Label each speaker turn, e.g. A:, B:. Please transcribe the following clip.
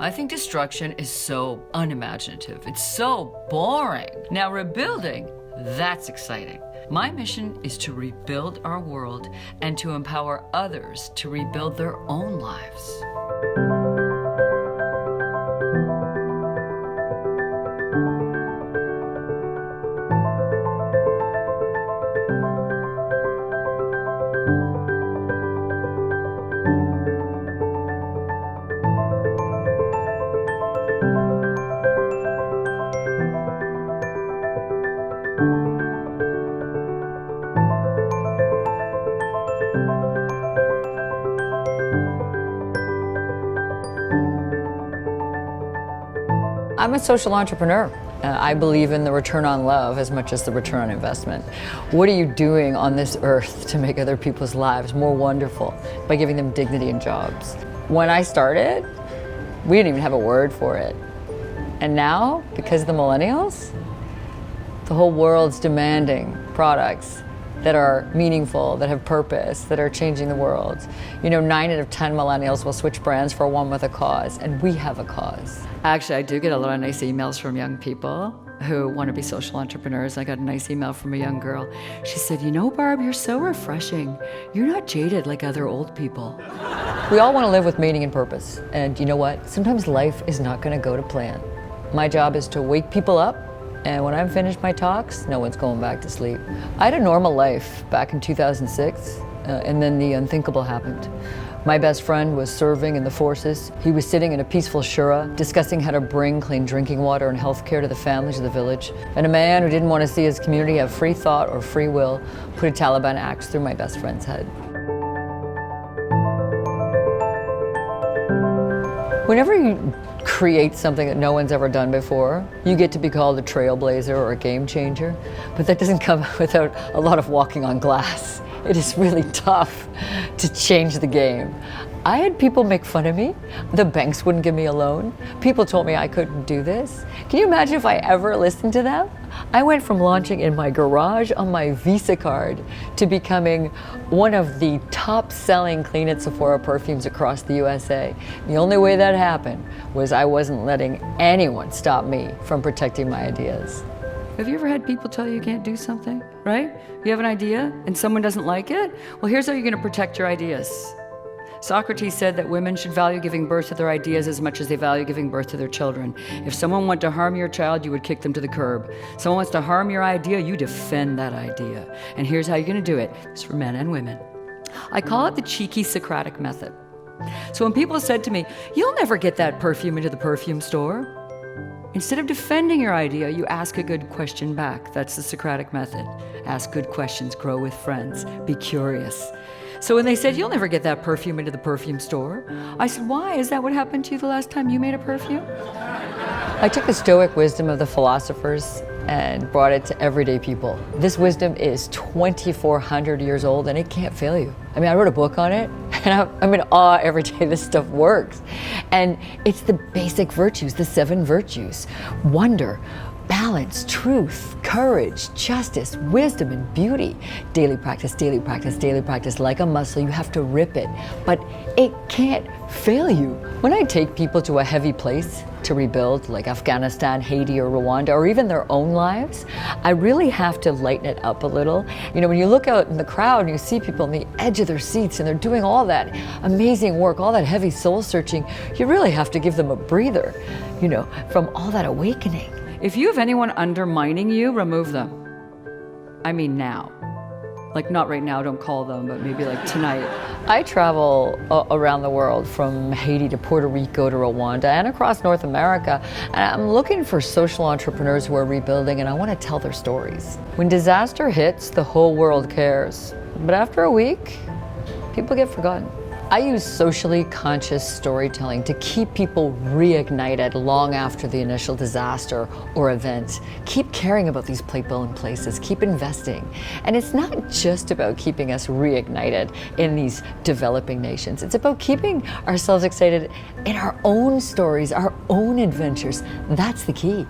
A: I think destruction is so unimaginative. It's so boring. Now rebuilding, that's exciting. My mission is to rebuild our world and to empower others to rebuild their own lives.
B: I'm a social entrepreneur. I believe in the return on love as much as the return on investment. What are you doing on this earth to make other people's lives more wonderful by giving them dignity and jobs? When I started, we didn't even have a word for it. And now, because of the millennials, the whole world's demanding products that are meaningful, that have purpose, that are changing the world. You know, 9 out of 10 millennials will switch brands for one with a cause, and we have a cause. Actually, I do get a lot of nice emails from young people who want to be social entrepreneurs. I got a nice email from a young girl. She said, you know, Barb, you're so refreshing. You're not jaded like other old people. We all want to live with meaning and purpose. And you know what? Sometimes life is not going to go to plan. My job is to wake people up, and when I'm finished my talks, no one's going back to sleep. I had a normal life back in 2006, and then the unthinkable happened. My best friend was serving in the forces. He was sitting in a peaceful shura, discussing how to bring clean drinking water and health care to the families of the village. And a man who didn't want to see his community have free thought or free will put a Taliban axe through my best friend's head. Whenever you create something that no one's ever done before, you get to be called a trailblazer or a game changer, but that doesn't come without a lot of walking on glass. It is really tough to change the game. I had people make fun of me. The banks wouldn't give me a loan. People told me I couldn't do this. Can you imagine if I ever listened to them? I went from launching in my garage on my Visa card to becoming one of the top-selling Clean It Sephora perfumes across the USA. The only way that happened was I wasn't letting anyone stop me from protecting my ideas. Have you ever had people tell you can't do something, right? You have an idea and someone doesn't like it? Well, here's how you're going to protect your ideas. Socrates said that women should value giving birth to their ideas as much as they value giving birth to their children. If someone wanted to harm your child, you would kick them to the curb. Someone wants to harm your idea, you defend that idea. And here's how you're going to do it. It's for men and women. I call it the cheeky Socratic method. So when people said to me, you'll never get that perfume into the perfume store, instead of defending your idea, you ask a good question back. That's the Socratic method. Ask good questions, grow with friends, be curious. So when they said, you'll never get that perfume into the perfume store, I said, why? Is that what happened to you the last time you made a perfume? I took the Stoic wisdom of the philosophers and brought it to everyday people. This wisdom is 2,400 years old and it can't fail you. I mean, I wrote a book on it and I'm in awe every day this stuff works. And it's the basic virtues, the 7 virtues: wonder, balance, truth, courage, justice, wisdom, and beauty. Daily practice, daily practice, daily practice. Like a muscle, you have to rip it, but it can't fail you. When I take people to a heavy place to rebuild, like Afghanistan, Haiti, or Rwanda, or even their own lives, I really have to lighten it up a little. You know, when you look out in the crowd and you see people on the edge of their seats and they're doing all that amazing work, all that heavy soul searching, you really have to give them a breather, you know, from all that awakening. If you have anyone undermining you, remove them. I mean now. Like not right now, don't call them, but maybe like tonight. I travel around the world from Haiti to Puerto Rico to Rwanda and across North America. And I'm looking for social entrepreneurs who are rebuilding, and I want to tell their stories. When disaster hits, the whole world cares. But after a week, people get forgotten. I use socially conscious storytelling to keep people reignited long after the initial disaster or event. Keep caring about these people and places, keep investing. And it's not just about keeping us reignited in these developing nations. It's about keeping ourselves excited in our own stories, our own adventures. That's the key.